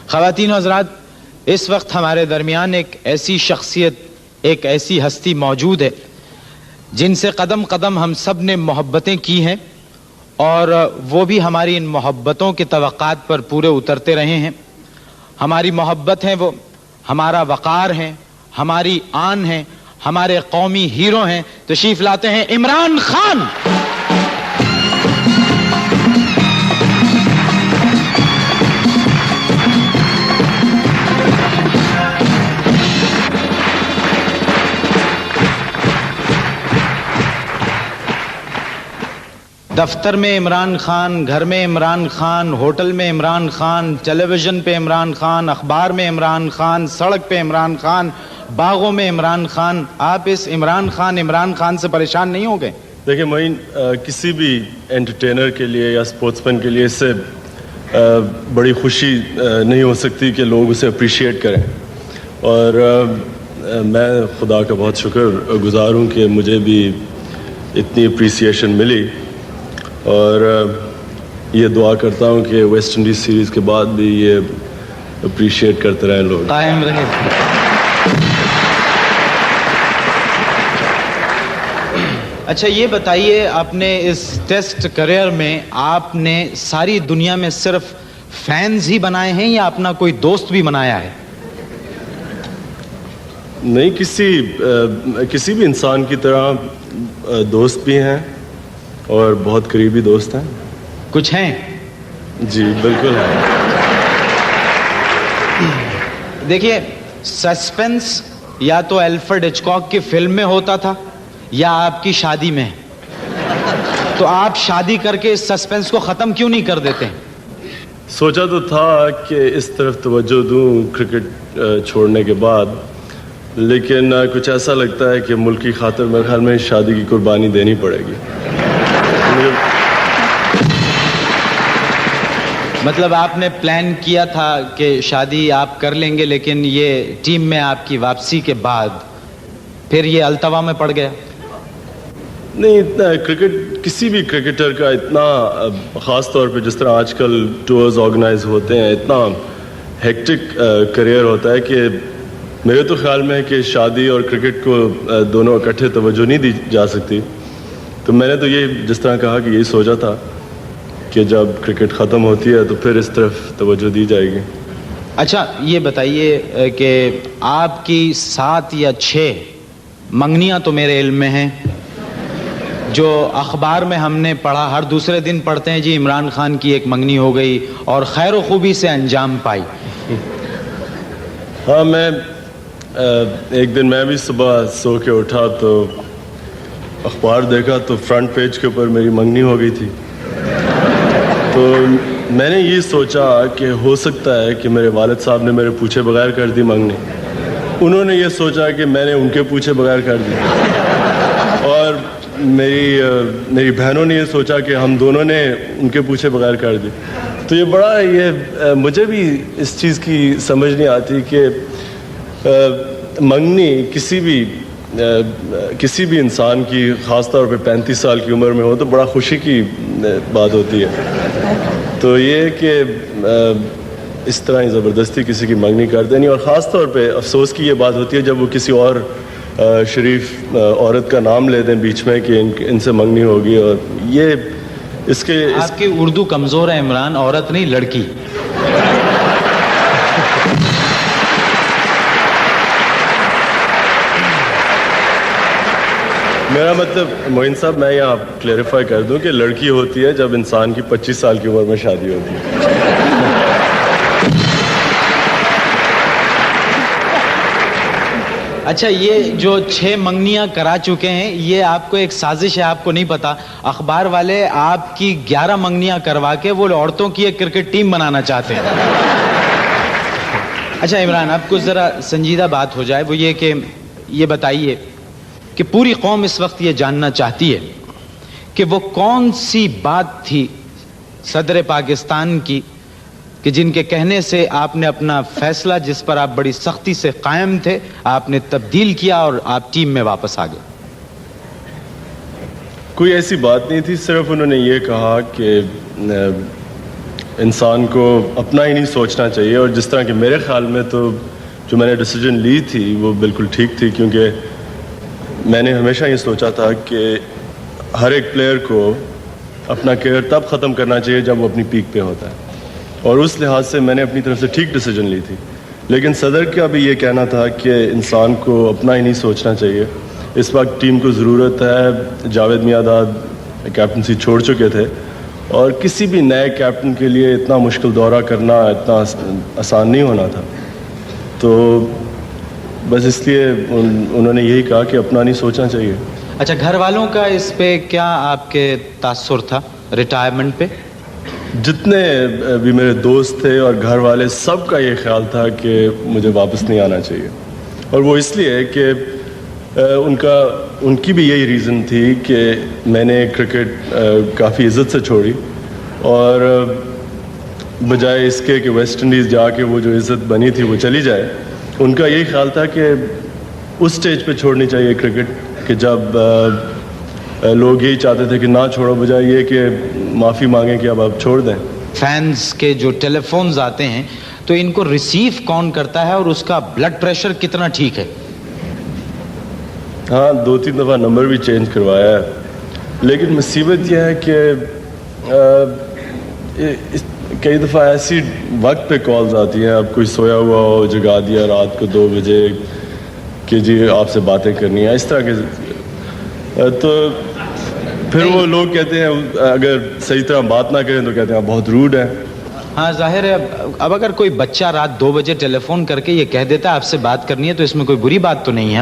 خواتین و حضرات، اس وقت ہمارے درمیان ایک ایسی شخصیت، ایک ایسی ہستی موجود ہے جن سے قدم قدم ہم سب نے محبتیں کی ہیں، اور وہ بھی ہماری ان محبتوں کے توقعات پر پورے اترتے رہے ہیں. ہماری محبت ہے، وہ ہمارا وقار ہے، ہماری آن ہے، ہمارے قومی ہیرو ہیں. تشریف لاتے ہیں عمران خان. دفتر میں عمران خان، گھر میں عمران خان، ہوٹل میں عمران خان، ٹیلی ویژن پہ عمران خان، اخبار میں عمران خان، سڑک پہ عمران خان، باغوں میں عمران خان. آپ اس عمران خان سے پریشان نہیں ہو گئے؟ دیکھیں معین، کسی بھی انٹرٹینر کے لیے یا اسپورٹس مین کے لیے اس سے بڑی خوشی نہیں ہو سکتی کہ لوگ اسے اپریشیٹ کریں. اور میں خدا کا بہت شکر گزار ہوں کہ مجھے بھی اتنی اپریسیشن ملی، اور یہ دعا کرتا ہوں کہ ویسٹ انڈیز سیریز کے بعد بھی یہ اپریشیٹ کرتے رہیں لوگ. قائم رہے. اچھا یہ بتائیے، آپ نے اس ٹیسٹ کریئر میں آپ نے ساری دنیا میں صرف فینز ہی بنائے ہیں یا اپنا کوئی دوست بھی بنایا ہے؟ نہیں، کسی بھی انسان کی طرح دوست بھی ہیں اور بہت قریبی دوست ہیں. کچھ ہیں؟ جی بالکل ہیں. دیکھیے، سسپنس یا تو الفریڈ ہچکاک کی فلم میں ہوتا تھا یا آپ کی شادی میں. تو آپ شادی کر کے اس سسپنس کو ختم کیوں نہیں کر دیتے؟ سوچا تو تھا کہ اس طرف توجہ دوں کرکٹ چھوڑنے کے بعد، لیکن کچھ ایسا لگتا ہے کہ ملک کی خاطر میرے خیال میں شادی کی قربانی دینی پڑے گی. مطلب آپ نے پلان کیا تھا کہ شادی آپ کر لیں گے، لیکن یہ ٹیم میں آپ کی واپسی کے بعد پھر یہ التوا میں پڑ گیا؟ نہیں، اتنا کرکٹ کسی بھی کرکٹر کا اتنا، خاص طور پہ جس طرح آج کل ٹورز آرگنائز ہوتے ہیں، اتنا ہیکٹک کریئر ہوتا ہے کہ میرے تو خیال میں ہے کہ شادی اور کرکٹ کو دونوں اکٹھے توجہ نہیں دی جا سکتی. تو میں نے تو یہ جس طرح کہا کہ یہی سوچا تھا کہ جب کرکٹ ختم ہوتی ہے تو پھر اس طرف توجہ دی جائے گی. اچھا یہ بتائیے کہ آپ کی 7 یا 6 منگنیاں تو میرے علم میں ہیں، جو اخبار میں ہم نے پڑھا، ہر دوسرے دن پڑھتے ہیں جی عمران خان کی ایک منگنی ہو گئی اور خیر و خوبی سے انجام پائی. ہاں، میں ایک دن میں بھی صبح سو کے اٹھا تو اخبار دیکھا تو فرنٹ پیج کے اوپر میری منگنی ہو گئی تھی. تو میں نے یہ سوچا کہ ہو سکتا ہے کہ میرے والد صاحب نے میرے پوچھے بغیر کر دی منگنی. انہوں نے یہ سوچا کہ میں نے ان کے پوچھے بغیر کر دی، اور میری بہنوں نے یہ سوچا کہ ہم دونوں نے ان کے پوچھے بغیر کر دی. تو یہ مجھے بھی اس چیز کی سمجھ نہیں آتی کہ منگنی کسی بھی انسان کی، خاص طور پہ 35 سال کی عمر میں ہو تو بڑا خوشی کی بات ہوتی ہے. تو یہ کہ اس طرح ہی زبردستی کسی کی منگنی کر دینی، اور خاص طور پہ افسوس کی یہ بات ہوتی ہے جب وہ کسی اور شریف عورت کا نام لے دیں بیچ میں کہ ان سے منگنی ہوگی. اور یہ آپ کی اردو کمزور ہے عمران، عورت نہیں لڑکی. میرا مطلب معین صاحب، میں یہاں کلیریفائی کر دوں کہ لڑکی ہوتی ہے جب انسان کی 25 سال کی عمر میں شادی ہوتی ہے. اچھا یہ جو 6 منگنیاں کرا چکے ہیں، یہ آپ کو ایک سازش ہے، آپ کو نہیں پتا. اخبار والے آپ کی 11 منگنیاں کروا کے وہ عورتوں کی ایک کرکٹ ٹیم بنانا چاہتے ہیں. اچھا عمران، آپ کو ذرا سنجیدہ بات ہو جائے، وہ یہ کہ یہ بتائیے کہ پوری قوم اس وقت یہ جاننا چاہتی ہے کہ وہ کون سی بات تھی صدر پاکستان کی کہ جن کے کہنے سے آپ نے اپنا فیصلہ، جس پر آپ بڑی سختی سے قائم تھے، آپ نے تبدیل کیا اور آپ ٹیم میں واپس آ گئے. کوئی ایسی بات نہیں تھی، صرف انہوں نے یہ کہا کہ انسان کو اپنا ہی نہیں سوچنا چاہیے. اور جس طرح کہ میرے خیال میں تو جو میں نے ڈیسیجن لی تھی وہ بالکل ٹھیک تھی, کیونکہ میں نے ہمیشہ یہ سوچا تھا کہ ہر ایک پلیئر کو اپنا کیریئر تب ختم کرنا چاہیے جب وہ اپنی پیک پہ ہوتا ہے, اور اس لحاظ سے میں نے اپنی طرف سے ٹھیک ڈیسیجن لی تھی. لیکن صدر کا بھی یہ کہنا تھا کہ انسان کو اپنا ہی نہیں سوچنا چاہیے. اس وقت ٹیم کو ضرورت ہے, جاوید میاں کیپٹنسی چھوڑ چکے تھے, اور کسی بھی نئے کیپٹن کے لیے اتنا مشکل دورہ کرنا اتنا آسان نہیں ہونا تھا. تو بس اس لیے انہوں نے یہی کہا کہ اپنا نہیں سوچنا چاہیے. اچھا, گھر والوں کا اس پہ کیا آپ کے تاثر تھا ریٹائرمنٹ پہ؟ جتنے بھی میرے دوست تھے اور گھر والے, سب کا یہ خیال تھا کہ مجھے واپس نہیں آنا چاہیے. اور وہ اس لیے کہ ان کی بھی یہی ریزن تھی کہ میں نے کرکٹ کافی عزت سے چھوڑی, اور بجائے اس کے کہ ویسٹ انڈیز جا کے وہ جو عزت بنی تھی وہ چلی جائے, ان کا یہی خیال تھا کہ اس سٹیج پہ چھوڑنی چاہیے کرکٹ کہ جب لوگ یہی چاہتے تھے کہ نہ چھوڑو, بجائے یہ کہ معافی مانگیں کہ اب آپ چھوڑ دیں. فینس کے جو ٹیلی فونز آتے ہیں تو ان کو ریسیو کون کرتا ہے, اور اس کا بلڈ پریشر کتنا ٹھیک ہے؟ ہاں, 2-3 دفعہ نمبر بھی چینج کروایا ہے, لیکن مصیبت یہ ہے کہ کئی دفعہ ایسی وقت پہ کالز آتی ہیں, اب کوئی سویا ہوا ہو جگا دیا رات کو 2 بجے کہ جی آپ سے باتیں کرنی ہیں, اس طرح کے. تو پھر وہ لوگ کہتے ہیں اگر صحیح طرح بات نہ کریں تو کہتے ہیں آپ بہت روڈ ہیں. ہاں ظاہر ہے, اب اگر کوئی بچہ رات 2 بجے ٹیلی فون کر کے یہ کہہ دیتا ہے آپ سے بات کرنی ہے تو اس میں کوئی بری بات تو نہیں ہے.